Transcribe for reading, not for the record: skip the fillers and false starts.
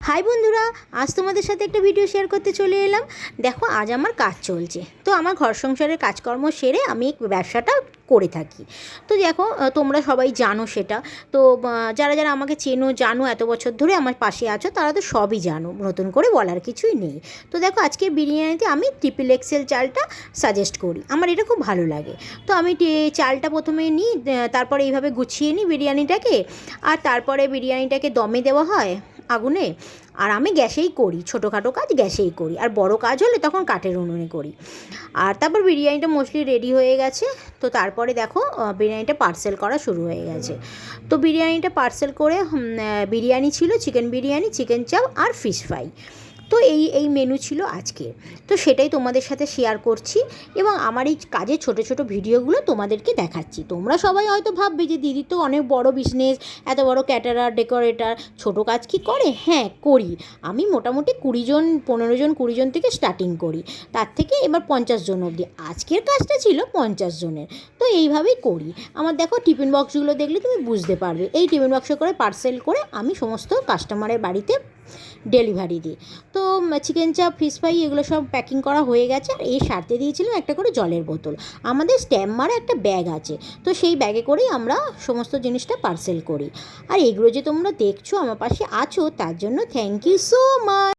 High বন্ধুরা, আজ তোমাদের সাথে একটা ভিডিও শেয়ার করতে চলে এলাম। দেখো, আজ আমার কাজ চলছে, তো আমার ঘর সংসারের কাজকর্ম সেরে আমি ব্যবসাটা করে থাকি। তো দেখো, তোমরা সবাই জানো সেটা। তো যারা যারা আমাকে চেনো জানো, এত বছর ধরে আমার পাশে আছো, তারা তো সবই জানো, নতুন করে বলার কিছুই নেই। তো দেখো, আজকে বিরিয়ানিতে আমি ট্রিপল এক্সেল চালটা সাজেস্ট করি, আমার এটা খুব ভালো লাগে। তো আমি চালটা প্রথমে নিই, তারপরে এইভাবে গুছিয়ে নিই বিরিয়ানিটাকে। আর তারপরে বিরিয়ানিটাকে দমে দেওয়া হয় আগুনে। আর আমি গ্যাসেই করি, ছোটোখাটো কাজ গ্যাসেই করি, আর বড় কাজ হলে তখন কাঠের উনুনে করি। আর তারপর বিরিয়ানিটা মোস্টলি রেডি হয়ে গেছে। তো তারপরে দেখো, বিরিয়ানিটা পার্সেল করা শুরু হয়ে গেছে। তো বিরিয়ানিটা পার্সেল করে বিরিয়ানি ছিল, চিকেন বিরিয়ানি, চিকেন চাপ আর ফিশ ফ্রাই। তো এই এই মেনু ছিল আজকে। তো সেটাই তোমাদের সাথে শেয়ার করছি, এবং আমার এই কাজের ছোটো ছোটো ভিডিওগুলো তোমাদেরকে দেখাচ্ছি। তোমরা সবাই হয়তো ভাববে যে দিদি তো অনেক বড় বিজনেস, এত বড় ক্যাটারার, ডেকোরেটার, ছোটো কাজ কি করে? হ্যাঁ, করি। আমি মোটামুটি 20জন, 15জন, 20জন থেকে স্টার্টিং করি, তার থেকে এবার 50 জন অবধি। আজকের কাজটা ছিল 50 জনের। তো এইভাবেই করি। আমার দেখো, টিফিন বক্সগুলো দেখলে তুমি বুঝতে পারবে। এই টিফিন বক্সে করে পার্সেল করে আমি সমস্ত কাস্টমারের বাড়িতে ডেলিভারি দিই। তো চিকেন চাপ, ফিশ ফ্রাই এগুলো সব প্যাকিং করা হয়ে গেছে। আর এই সাথে দিয়েছিলাম একটা করে জলের বোতল। আমাদের স্ট্যাম্প মারা একটা ব্যাগ আছে, তো সেই ব্যাগে করেই আমরা সমস্ত জিনিসটা পার্সেল করি। আর এগুলো যে তোমরা দেখছো, আমার পাশে আছো, তার জন্য থ্যাংক ইউ সো মাচ।